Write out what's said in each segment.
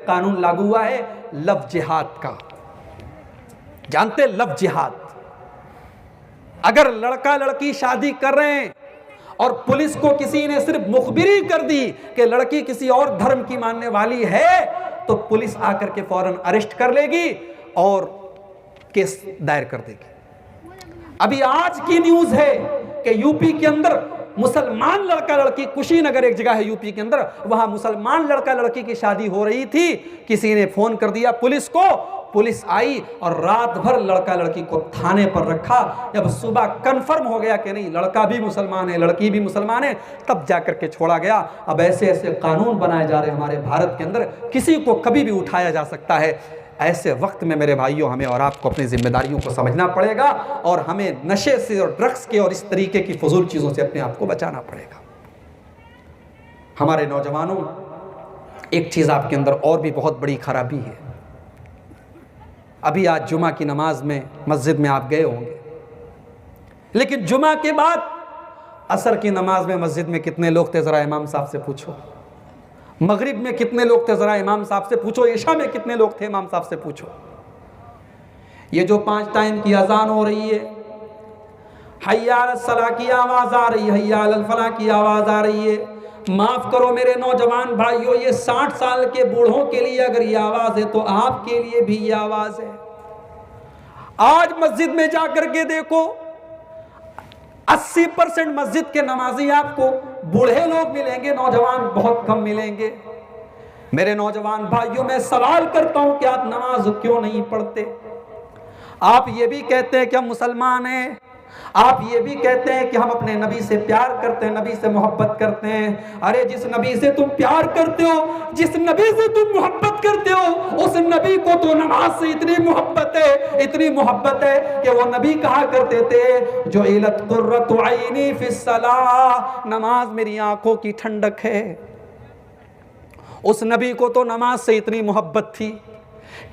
कानून लागू हुआ है लव जिहाद का। जानते लव जिहाद, अगर लड़का लड़की शादी कर रहे हैं और पुलिस को किसी ने सिर्फ मुखबिरी कर दी कि लड़की किसी और धर्म की मानने वाली है, तो पुलिस आकर के फौरन अरेस्ट कर लेगी और केस दायर कर देगी। अभी आज की न्यूज है कि यूपी के अंदर मुसलमान लड़का लड़की, कुशीनगर एक जगह है यूपी के अंदर, वहां मुसलमान लड़का लड़की की शादी हो रही थी। किसी ने फोन कर दिया पुलिस को, पुलिस आई और रात भर लड़का लड़की को थाने पर रखा। जब सुबह कंफर्म हो गया कि नहीं लड़का भी मुसलमान है लड़की भी मुसलमान है, तब जाकर के छोड़ा गया। अब ऐसे ऐसे कानून बनाए जा रहे हैं हमारे भारत के अंदर, किसी को कभी भी उठाया जा सकता है। ऐसे वक्त में मेरे भाइयों हमें और आपको अपनी जिम्मेदारियों को समझना पड़ेगा और हमें नशे से और ड्रग्स के और इस तरीके की फजूल चीज़ों से अपने आप को बचाना पड़ेगा। हमारे नौजवानों, एक चीज़ आपके अंदर और भी बहुत बड़ी खराबी है। अभी आज जुमा की नमाज में मस्जिद में आप गए होंगे, लेकिन जुमा के बाद असर की नमाज में मस्जिद में कितने लोग थे ज़रा इमाम साहब से पूछो। मगरिब में कितने लोग थे ज़रा इमाम साहब से पूछो। इशा में कितने लोग थे इमाम साहब से पूछो। ये जो 5 टाइम की अजान हो रही है, हय्या अलस सलाह की आवाज़ आ रही है, हय्या अलल फलाह की आवाज़ आ रही है। माफ़ करो मेरे नौजवान भाइयों, ये 60 साल के बूढ़ों के लिए अगर ये आवाज़ है तो आपके लिए भी ये आवाज़ है। आज मस्जिद में जाकर के देखो, 80% मस्जिद के नमाजी आपको बूढ़े लोग मिलेंगे, नौजवान बहुत कम मिलेंगे। मेरे नौजवान भाइयों, मैं सवाल करता हूं कि आप नमाज क्यों नहीं पढ़ते? आप ये भी कहते हैं कि हम मुसलमान हैं, आप ये भी कहते हैं कि हम अपने नबी से प्यार करते हैं, नबी से मोहब्बत करते हैं। अरे जिस नबी से तुम प्यार करते हो, जिस नबी से तुम मोहब्बत करते हो, उस नबी को तो नमाज से इतनी मोहब्बत है, इतनी मोहब्बत है कि वो नबी कहा करते थे जो इलत कुर्रतु ऐनी फिस्सलाह, नमाज मेरी आंखों की ठंडक है। उस नबी को तो नमाज से इतनी मोहब्बत थी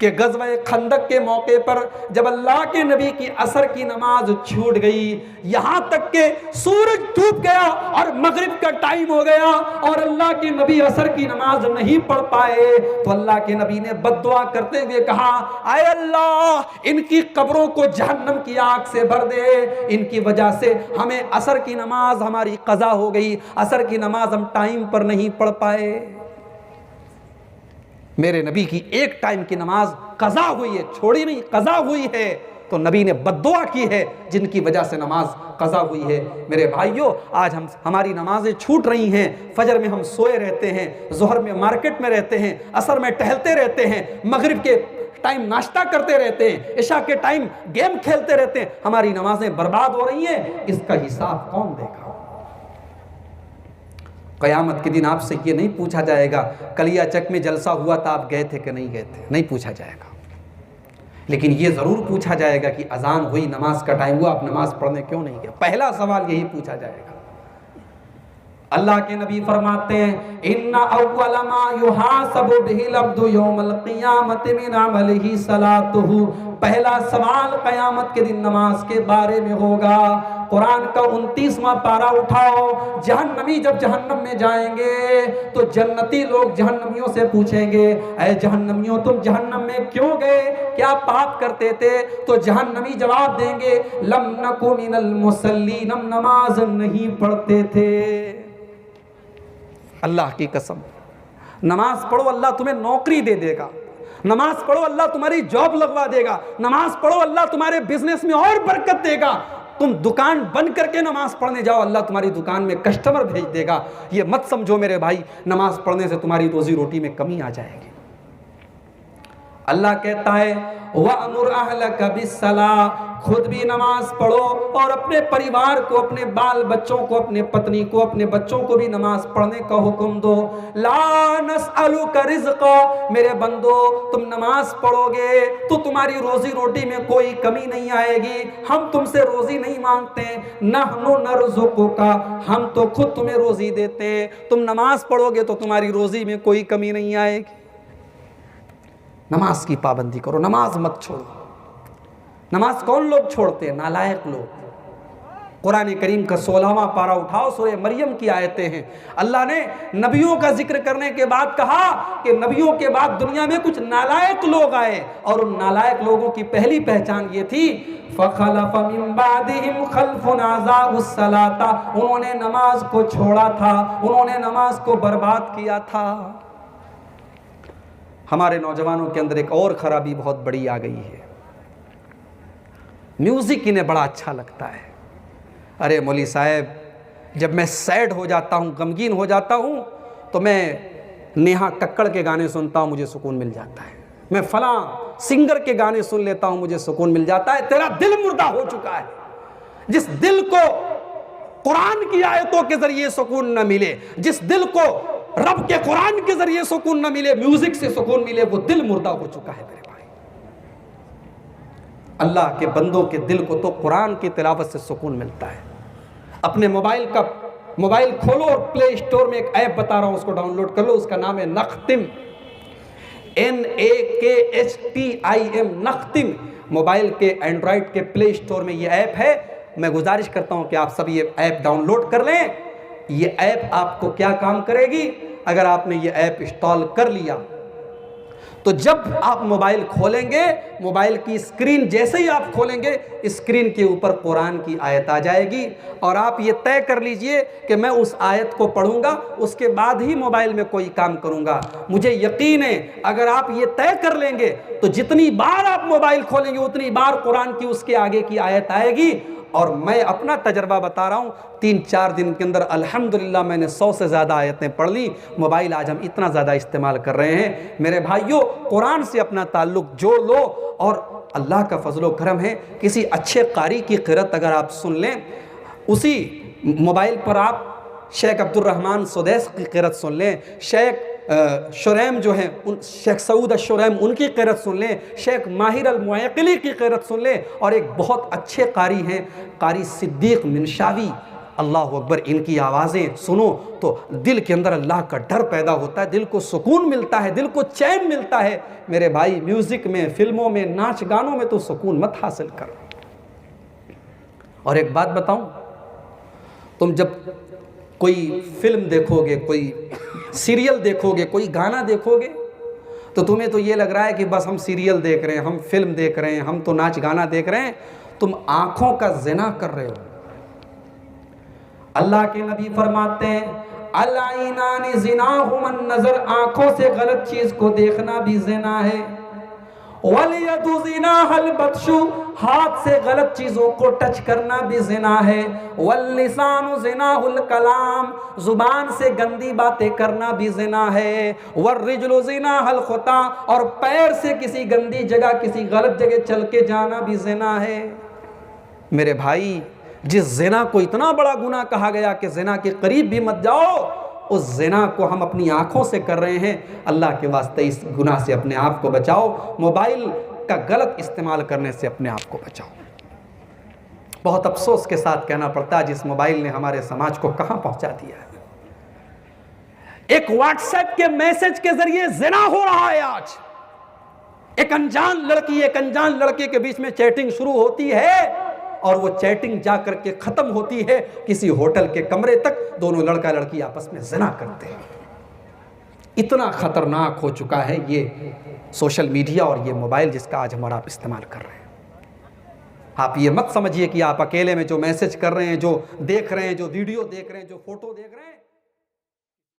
कि ग़ज़वा खंदक के मौके पर जब अल्लाह के नबी की असर की नमाज छूट गई, यहां तक के सूरज डूब गया और मगरिब का टाइम हो गया और अल्लाह के नबी असर की नमाज नहीं पढ़ पाए, तो अल्लाह के नबी ने बद्दुआ करते हुए कहा, आए अल्लाह इनकी कब्रों को जहन्नम की आग से भर दे, इनकी वजह से हमें असर की नमाज हमारी क़ज़ा हो गई, असर की नमाज हम टाइम पर नहीं पढ़ पाए। मेरे नबी की एक टाइम की नमाज कज़ा हुई है, छोड़ी नहीं, कज़ा हुई है, तो नबी ने बद्दुआ की है जिनकी वजह से नमाज कज़ा हुई है। मेरे भाइयों, आज हमारी नमाजें छूट रही हैं। फजर में हम सोए रहते हैं, ज़ोहर में मार्केट में रहते हैं, असर में टहलते रहते हैं, मगरिब के टाइम नाश्ता करते रहते हैं, इशा के टाइम गेम खेलते रहते हैं। हमारी नमाजें बर्बाद हो रही हैं, इसका हिसाब कौन देगा? क़यामत के दिन आपसे ये नहीं पूछा जाएगा कलिया चक में जलसा हुआ था, आप गए थे कि नहीं गए थे, नहीं पूछा जाएगा। लेकिन ये ज़रूर पूछा जाएगा कि अजान हुई, नमाज का टाइम हुआ, आप नमाज पढ़ने क्यों नहीं गए? पहला सवाल यही पूछा जाएगा। अल्लाह के नबी फरमाते हैं, इन्ना अव्वल मा युहासबु बिहिल अब्दु यौमल क़ियामति मिन अमलिही सलातुहु, पहला सवाल क़यामत के दिन नमाज के बारे में होगा। कुरान का 29वां पारा उठाओ। जहन्नमी जब जहन्नम में जाएंगे तो जन्नती लोग जहन्नमियों से पूछेंगे, ऐ जहन्नमियों तुम जहन्नम में क्यों गए, क्या पाप करते थे? तो जहन्नमी जवाब देंगे, लम नकु मिनल मुसल्लीन, हम नमाज नहीं पढ़ते थे। अल्लाह की कसम, नमाज पढ़ो अल्लाह तुम्हें नौकरी दे देगा, नमाज पढ़ो अल्लाह तुम्हारी जॉब लगवा देगा, नमाज पढ़ो अल्लाह तुम्हारे बिजनेस में और बरकत देगा। तुम दुकान बंद करके नमाज पढ़ने जाओ, अल्लाह तुम्हारी दुकान में कस्टमर भेज देगा। ये मत समझो मेरे भाई नमाज पढ़ने से तुम्हारी रोजी रोटी में कमी आ जाएगी। अल्लाह कहता है वअमुर अहलका बिस्सलाह, खुद भी नमाज पढ़ो और अपने परिवार को, अपने बाल बच्चों को, अपने पत्नी को, अपने बच्चों को भी नमाज पढ़ने का हुक्म दो। ला नसअलुका रिज़्क़ा, मेरे बंदो तुम नमाज पढ़ोगे तो तुम्हारी रोजी रोटी में कोई कमी नहीं आएगी, हम तुमसे रोजी नहीं मांगते। नहनु नरज़ुकुका, हम तो खुद तुम्हें रोजी देते। तुम नमाज पढ़ोगे तो तुम्हारी रोजी में कोई कमी नहीं आएगी। नमाज की पाबंदी करो, नमाज मत छोड़ो। नमाज कौन लोग छोड़ते हैं? नालायक लोग। कुरान करीम का 16वां पारा उठाओ, सूरह मरियम की आयतें हैं। अल्लाह ने नबियों का जिक्र करने के बाद कहा कि नबियों के बाद दुनिया में कुछ नालायक लोग आए, और उन नालायक लोगों की पहली पहचान ये थी, फ़ख़लफ़ मिन बादिहिम ख़ल्फ़ुन अज़ाउस सलाता, उन्होंने नमाज को छोड़ा था, उन्होंने नमाज को बर्बाद किया था। हमारे नौजवानों के अंदर एक और खराबी बहुत बड़ी आ गई है, म्यूजिक इन्हें बड़ा अच्छा लगता है। अरे मौली साहब, जब मैं सैड हो जाता हूँ, गमगीन हो जाता हूँ, तो मैं नेहा कक्कड़ के गाने सुनता हूँ, मुझे सुकून मिल जाता है। मैं फलां सिंगर के गाने सुन लेता हूँ, मुझे सुकून मिल जाता है। तेरा दिल मुर्दा हो चुका है। जिस दिल को कुरान की आयतों के जरिए सुकून न मिले, जिस दिल को रब के कुरान के जरिए सुकून न मिले, म्यूजिक से सुकून मिले, वो दिल मुर्दा हो चुका है मेरे भाई। अल्लाह के बंदों के दिल को तो कुरान की तिलावत से सुकून मिलता है। अपने मोबाइल खोलो और प्ले स्टोर में एक ऐप बता रहा हूं, उसको डाउनलोड कर लो। उसका नाम है नख्तिम, NAKHTIM, नख्तिम। मोबाइल के एंड्रॉयड के प्ले स्टोर में ये ऐप है। मैं गुजारिश करता हूं कि आप सब ये ऐप डाउनलोड कर लें। ये ऐप आपको क्या काम करेगी, अगर आपने ये ऐप इंस्टॉल कर लिया तो जब आप मोबाइल खोलेंगे, मोबाइल की स्क्रीन जैसे ही आप खोलेंगे, स्क्रीन के ऊपर कुरान की आयत आ जाएगी, और आप ये तय कर लीजिए कि मैं उस आयत को पढ़ूंगा, उसके बाद ही मोबाइल में कोई काम करूंगा। मुझे यकीन है अगर आप ये तय कर लेंगे तो जितनी बार आप मोबाइल खोलेंगे उतनी बार कुरान की उसके आगे की आयत आएगी। और मैं अपना तजर्बा बता रहा हूँ, 3-4 दिन के अंदर अल्हम्दुलिल्लाह मैंने 100 से ज़्यादा आयतें पढ़ ली। मोबाइल आज हम इतना ज़्यादा इस्तेमाल कर रहे हैं। मेरे भाइयों, कुरान से अपना ताल्लुक़ जोड़ लो, और अल्लाह का फजलो करम है, किसी अच्छे कारी की क़िरत अगर आप सुन लें, उसी मोबाइल पर आप शेख अब्दुर्रहमान सुदैस की क़िरत सुन लें, शेख शुरैम जो हैं उन शेख सऊद शुरैम उनकी क़िरत सुन लें, शेख माहिर अल-मुअक्किली की क़िरत सुन लें, और एक बहुत अच्छे कारी हैं कारी सिद्दीक़ मिनशावी, अल्लाह अकबर, इनकी आवाज़ें सुनो तो दिल के अंदर अल्लाह का डर पैदा होता है, दिल को सुकून मिलता है, दिल को चैन मिलता है। मेरे भाई, म्यूज़िक में, फिल्मों में, नाच गानों में तो सुकून मत हासिल करो। और एक बात बताऊं, तुम जब कोई फिल्म देखोगे, कोई सीरियल देखोगे, कोई गाना देखोगे, तो तुम्हें तो ये लग रहा है कि बस हम सीरियल देख रहे हैं, हम फिल्म देख रहे हैं, हम तो नाच गाना देख रहे हैं। तुम आंखों का ज़िना कर रहे हो। अल्लाह के नबी फरमाते हैं, अल-आइनानी ज़िनाहुमन नज़र, आंखों से गलत चीज़ को देखना भी ज़िना है। वल-यदु ज़िनाहल बत्शु, हाथ से गलत चीज़ों को टच करना भी ज़िना है। वल-लिसानु ज़िनाहुल कलाम, ज़ुबान से गंदी बातें करना भी ज़िना है। वर्रिजलु ज़िनाहल खुता, और पैर से किसी गंदी जगह, किसी गलत जगह चल के जाना भी ज़िना है। मेरे भाई, जिस ज़िना को इतना बड़ा गुनाह कहा गया कि ज़िना के करीब भी मत जाओ, उस ज़िना को हम अपनी आँखों से कर रहे हैं। अल्लाह के वास्ते इस गुनाह से अपने आप को बचाओ। मोबाइल का गलत इस्तेमाल करने से अपने आप को बचाओ। बहुत अफसोस के साथ कहना पड़ता है, जिस मोबाइल ने हमारे समाज को कहाँ पहुँचा दिया है। एक व्हाट्सएप के मैसेज के जरिए ज़िना हो रहा है आज। एक अनजान लड़की, एक अनजान लड़के के बीच में चैटिंग शुरू होती है, और वो चैटिंग जा करके ख़त्म होती है किसी होटल के कमरे तक। दोनों लड़का लड़की आपस में ज़िना करते हैं। इतना ख़तरनाक हो चुका है ये सोशल मीडिया और ये मोबाइल जिसका आज हमारा आप इस्तेमाल कर रहे हैं। आप ये मत समझिए कि आप अकेले में जो मैसेज कर रहे हैं, जो देख रहे हैं, जो वीडियो देख रहे हैं, जो फ़ोटो देख रहे हैं,